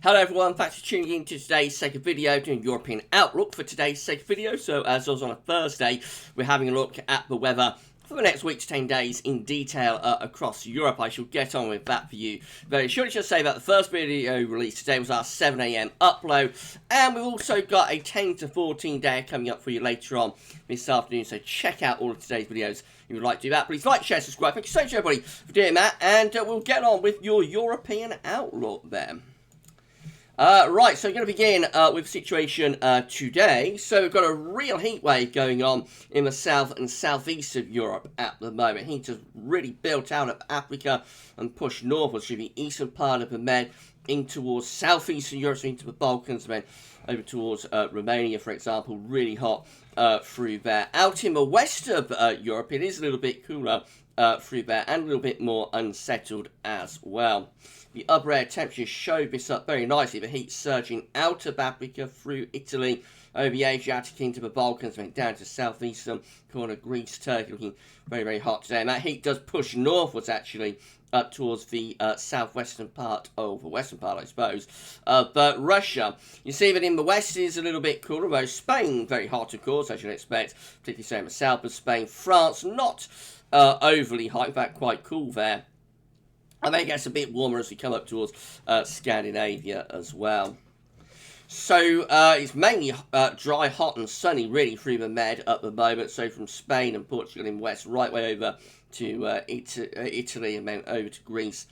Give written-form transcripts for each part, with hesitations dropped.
Hello everyone, thanks for tuning in to today's second video doing European Outlook for today's second video. So as I was on a Thursday, we're having a look at the weather for the next week to 10 days in detail across Europe. I shall get on with that for you very shortly. Just say that the first video released today was our 7 AM upload, and we've also got a 10 to 14 day coming up for you later on this afternoon. So check out all of today's videos if you would like to do that. Please like, share, subscribe. Thank you so much everybody for doing that, and we'll get on with your European Outlook then. Right, so we're going to begin with the situation today. So we've got a real heat wave going on in the south and southeast of Europe at the moment. Heat has really built out of Africa and pushed northwards through the eastern part of the Med in towards southeastern Europe, so into the Balkans, and then over towards Romania, for example. Really hot through there. Out in the west of Europe, it is a little bit cooler through there and a little bit more unsettled as well. The upper air temperatures show this up very nicely. The heat surging out of Africa through Italy, over the Adriatic into the Balkans, went down to southeastern corner Greece, Turkey, looking very, very hot today. And that heat does push northwards, actually, up towards the southwestern part, the western part, I suppose. But Russia, you see that in the west is a little bit cooler, though Spain, very hot, of course, as you'd expect, particularly so in the south of Spain. France, not overly hot, in fact, quite cool there. And then it gets a bit warmer as we come up towards Scandinavia as well. So it's mainly dry, hot and sunny really through the Med at the moment. So from Spain and Portugal in west, right way over to Italy, and then over to Greece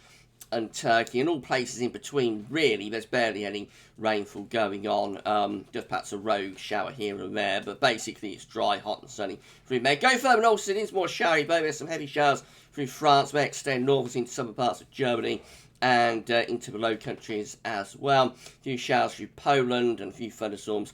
and Turkey, and all places in between really. There's barely any rainfall going on, just perhaps a rogue shower here and there, but basically it's dry, hot and sunny through Med. Go further north, it is more showery, but there's some heavy showers through France, may extend northwards into some parts of Germany and into the Low Countries as well. A few showers through Poland and a few thunderstorms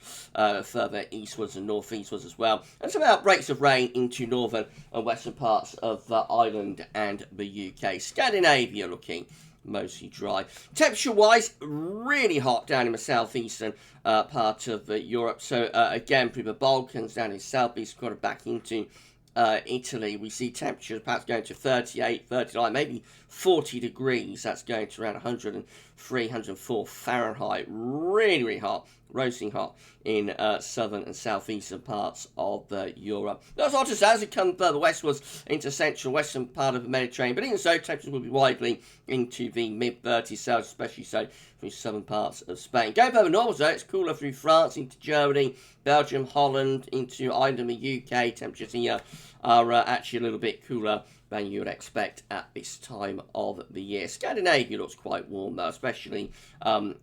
further eastwards and northeastwards as well. And some outbreaks of rain into northern and western parts of Ireland and the UK. Scandinavia looking mostly dry. Temperature-wise, really hot down in the southeastern part of Europe. So again, through the Balkans, down in southeast, kind of back into Italy, we see temperatures perhaps going to 38, 39, maybe 40 degrees. That's going to around 103, 104 Fahrenheit. Really, really hot, roasting hot in southern and southeastern parts of Europe. That's hot as it comes further westwards into central western part of the Mediterranean. But even so, temperatures will be widely into the mid-30s Celsius, especially so through southern parts of Spain. Going further north, though, it's cooler through France, into Germany, Belgium, Holland, into Ireland, the UK. Temperatures here are actually a little bit cooler than you would expect at this time of the year. Scandinavia looks quite warm, though, especially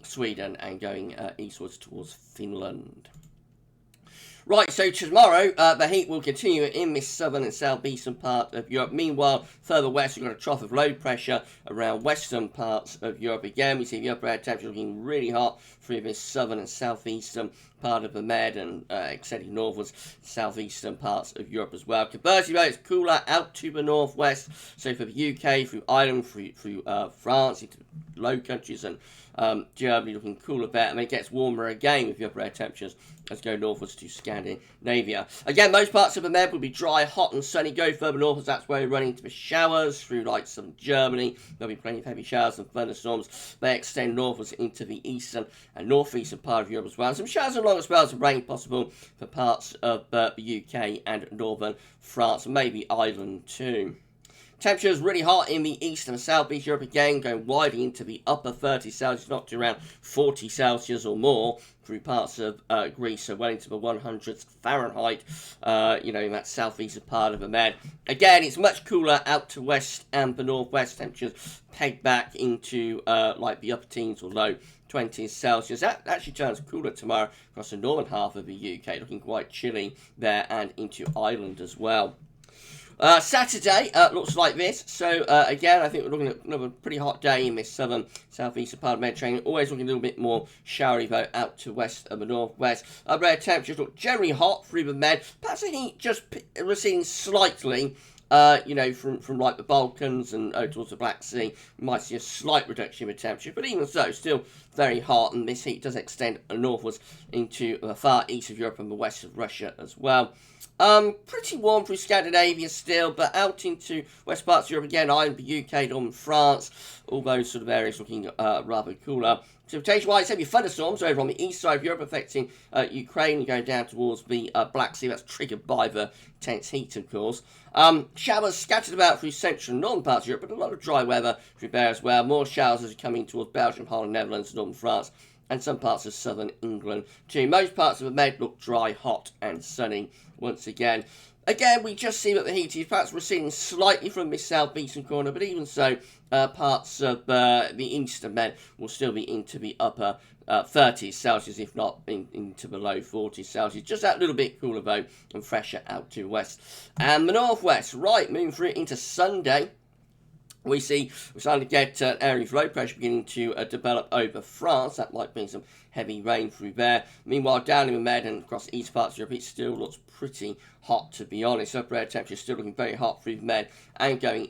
Sweden and going eastwards towards Finland. Right, so tomorrow, the heat will continue in this southern and southeastern part of Europe. Meanwhile, further west, we've got a trough of low pressure around western parts of Europe. Again, we see the upper air temperature looking really hot through this southern and southeastern part of the Med and extending northwards, southeastern parts of Europe as well. Conversely, though, it's cooler out to the northwest. So for the UK, through Ireland, through France, into Low Countries and Germany, looking cooler there, and then it gets warmer again with the upper air temperatures as go northwards to Scandinavia. Again, most parts of the Med will be dry, hot and sunny. Go further northwards, that's where we're running into the showers through like southern Germany. There'll be plenty of heavy showers and thunderstorms. They extend northwards into the eastern and northeastern part of Europe as well. And some showers and longer spells of rain possible for parts of the UK and northern France, and maybe Ireland too. Temperatures really hot in the east and southeast Europe again, going widely into the upper 30 Celsius, not to around 40 Celsius or more through parts of Greece, so well into the 100s Fahrenheit, in that southeastern part of the Med. Again, it's much cooler out to west and the northwest. Temperatures pegged back into like the upper teens or low 20s Celsius. That actually turns cooler tomorrow across the northern half of the UK, looking quite chilly there and into Ireland as well. Saturday looks like this. So again, I think we're looking at another pretty hot day in this southern, southeastern part of the Mediterranean. Always looking a little bit more showery though out to west of the northwest. Upper air temperatures look generally hot through the Med. Perhaps the heat just receding slightly you know, from like the Balkans and towards the Black Sea, you might see a slight reduction in temperature, but even so, still very hot, and this heat does extend northwards into the far east of Europe and the west of Russia as well. Pretty warm through Scandinavia still, but out into west parts of Europe again, Ireland, the UK, Northern France, all those sort of areas looking rather cooler. Precipitation-wise, heavy thunderstorms over on the east side of Europe affecting Ukraine and going down towards the Black Sea. That's triggered by the intense heat, of course. Showers scattered about through central and northern parts of Europe, but a lot of dry weather through there as well. More showers as we come in towards Belgium, Holland, Netherlands, northern France, and some parts of southern England too. Most parts of the Med look dry, hot, and sunny once again. Again, we just see that the heat is perhaps receding slightly from this southeastern corner, but even so, parts of the eastern Med will still be into the upper 30s Celsius, if not into the low 40s Celsius. Just that little bit cooler, though, and fresher out to west. And the northwest, right, moving through into Sunday. We're starting to get an area of low pressure beginning to develop over France. That might bring some heavy rain through there. Meanwhile, down in the Med and across the east parts of Europe, it still looks pretty hot, to be honest. Upper air temperature is still looking very hot through the Med and going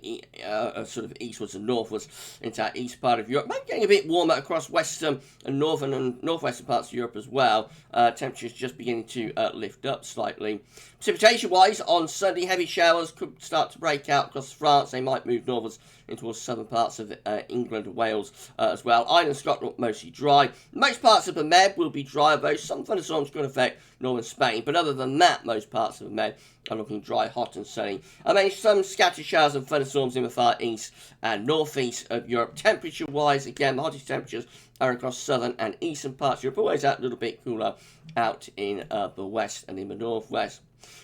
sort of eastwards and northwards into that east part of Europe. Maybe getting a bit warmer across western and northern and northwestern parts of Europe as well. Temperatures just beginning to lift up slightly. Precipitation-wise, on Sunday, heavy showers could start to break out across France. They might move northwards into towards southern parts of England and Wales as well. Ireland and Scotland mostly dry. Most parts of the Med will be dry, though some thunderstorms could affect northern Spain. But other than that, most parts of the Med are looking dry, hot and sunny. I mean, some scattered showers and thunderstorms in the far east and northeast of Europe. Temperature-wise, again, the hottest temperatures are across southern and eastern parts of Europe. Always out a little bit cooler out in the west and in the northwest.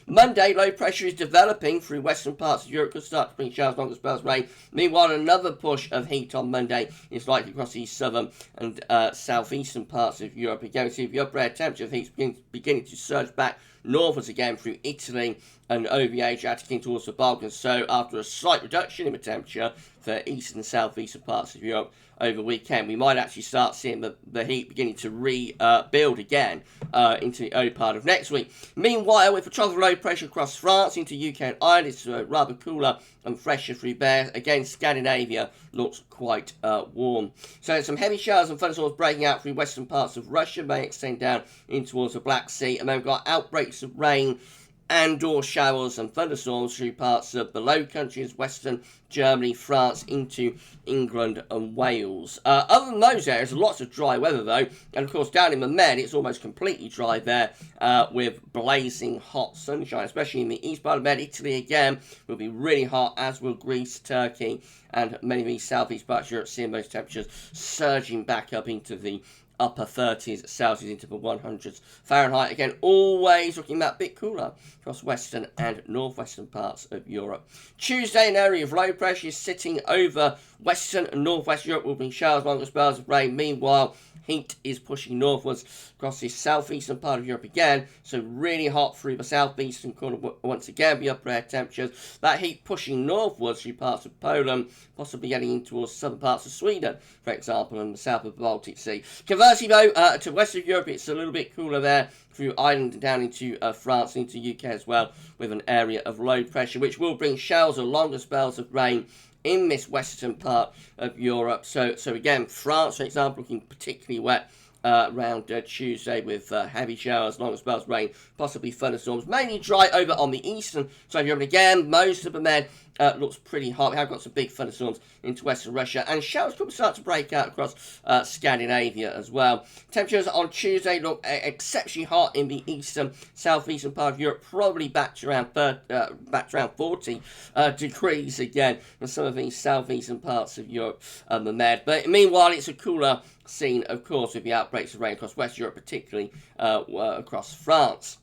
Monday, low pressure is developing through western parts of Europe. Could start to bring showers, longer spells of rain. Meanwhile, another push of heat on Monday is likely across the southern and southeastern parts of Europe. Again, we see the upper air temperature of heat beginning to surge back northwards again through Italy and over the Adriatic towards the Balkans. So after a slight reduction in the temperature for eastern and southeastern parts of Europe over the weekend, we might actually start seeing the heat beginning to rebuild again into the early part of next week. Meanwhile, with a trough of low pressure across France into UK and Ireland, it's rather cooler and fresher through there. Again, Scandinavia looks quite warm. So some heavy showers and thunderstorms breaking out through western parts of Russia, may extend down in towards the Black Sea, and then we've got outbreaks of rain and/or showers and thunderstorms through parts of the Low Countries, Western Germany, France, into England and Wales. Other than those areas, lots of dry weather though, and of course down in the Med, it's almost completely dry there with blazing hot sunshine, especially in the east part of Med. Italy again will be really hot, as will Greece, Turkey, and many of these southeast parts of Europe, seeing those temperatures surging back up into the upper 30s Celsius into the 100s Fahrenheit. Again, always looking that bit cooler across western and northwestern parts of Europe. Tuesday, an area of low pressure is sitting over western and northwest Europe. Will bring showers, longer spells of rain. Meanwhile, heat is pushing northwards across the southeastern part of Europe again, so really hot through the southeastern corner once again, the upper air temperatures. That heat pushing northwards through parts of Poland, possibly getting in towards southern parts of Sweden, for example, and the south of the Baltic Sea. Conversely, though, to west of Europe, it's a little bit cooler there through Ireland and down into France and into UK as well, with an area of low pressure, which will bring showers or longer spells of rain in this western part of Europe. So again, France, for example, looking particularly wet around Tuesday with heavy showers, long spells of rain, possibly thunderstorms. Mainly dry over on the eastern side of Europe. And again, most of the Med looks pretty hot. We have got some big thunderstorms into western Russia, and showers could start to break out across Scandinavia as well. Temperatures on Tuesday look exceptionally hot in the eastern, southeastern part of Europe, probably back to around 40 degrees again in some of these southeastern parts of Europe and the Med. But meanwhile, it's a cooler scene, of course, with the outbreaks of rain across West Europe, particularly across France.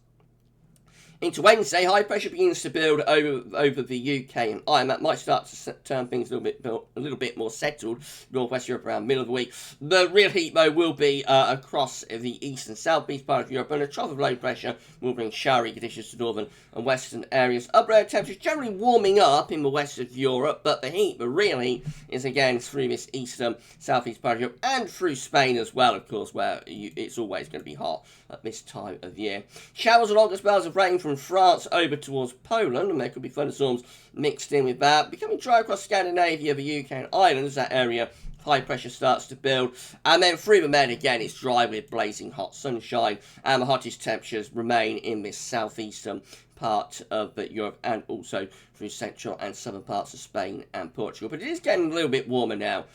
Into Wednesday, high pressure begins to build over the UK and Ireland. That might start to turn things a little bit more settled. Northwest Europe around middle of the week. The real heat, though, will be across the east and southeast part of Europe, and a trough of low pressure will bring showery conditions to northern and western areas. Upper air temperatures generally warming up in the west of Europe, but the real heat, is again through this eastern, southeast part of Europe and through Spain as well, of course, where it's always going to be hot at this time of year. Showers and longer spells of rain from from France over towards Poland, and there could be thunderstorms mixed in with that. Becoming dry across Scandinavia, the UK and Ireland as that area high pressure starts to build, and then through the Med again it's dry with blazing hot sunshine, and the hottest temperatures remain in this southeastern part of Europe and also through central and southern parts of Spain and Portugal. But it is getting a little bit warmer now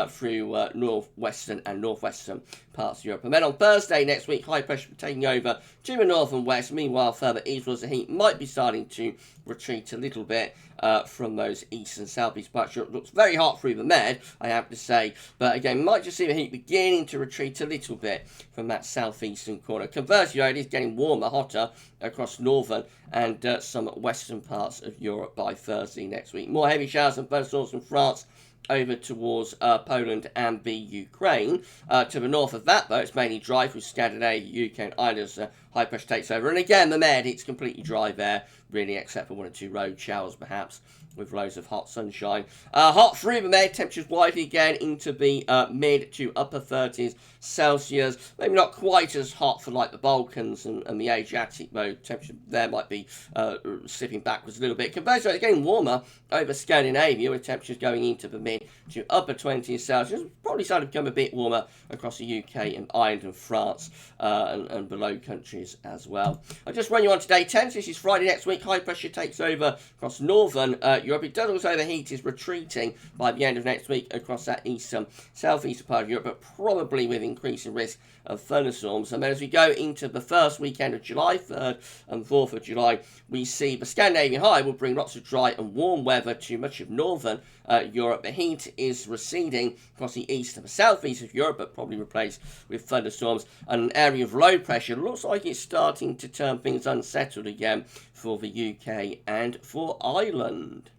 through northwestern and northwestern parts of Europe. And then on Thursday next week, high pressure taking over to the north and west. Meanwhile, further eastwards, the heat might be starting to retreat a little bit from those east and southeast parts of Europe. It looks very hot through the Med, I have to say. But again, might just see the heat beginning to retreat a little bit from that southeastern corner. Conversely, though, it is getting warmer, hotter across northern and some western parts of Europe by Thursday next week. More heavy showers and thunderstorms from France over towards Poland and the Ukraine. To the north of that, though, it's mainly dry through Scandinavia, UK and Ireland as high pressure takes over. And again, the Med, it's completely dry there, really, except for one or two road showers, perhaps, with loads of hot sunshine. Hot through the Med, temperatures widely again into the mid to upper 30s Celsius. Maybe not quite as hot for like the Balkans and the Adriatic, though temperature there might be slipping backwards a little bit. Conversely, it's getting warmer over Scandinavia, with temperatures going into the mid to upper 20s Celsius. Probably starting to become a bit warmer across the UK and Ireland and France and below countries as well. I'll just run you on today 10. So this is Friday next week. High pressure takes over across northern Europe. It does also, the heat is retreating by the end of next week across that eastern, southeastern part of Europe, but probably with increasing risk of thunderstorms. And then as we go into the first weekend of July, 3rd and 4th of July, we see the Scandinavian high will bring lots of dry and warm weather to much of northern Europe. The heat is receding across the east and the southeast of Europe, but probably replaced with thunderstorms. And an area of low pressure looks like it's starting to turn things unsettled again for the UK and for Ireland.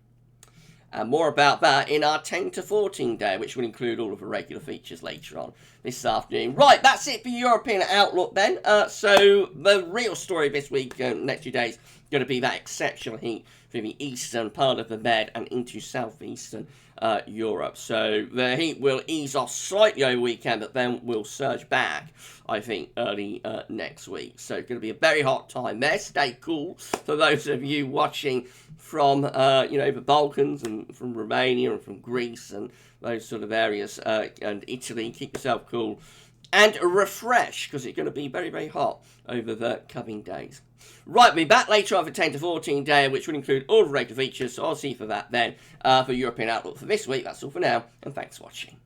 And more about that in our 10 to 14 day, which will include all of the regular features later on this afternoon. Right, that's it for European Outlook then. So the real story this week, next few days, going to be that exceptional heat through the eastern part of the Med and into southeastern Europe. So the heat will ease off slightly over the weekend, but then will surge back, I think, early next week. So it's going to be a very hot time there. Stay cool for those of you watching from, the Balkans and from Romania and from Greece and those sort of areas and Italy. Keep yourself cool and refresh, because it's going to be very, very hot over the coming days. Right, we'll be back later on for 10 to 14 day, which will include all the regular features, so I'll see you for that then. For European Outlook for this week, that's all for now, and thanks for watching.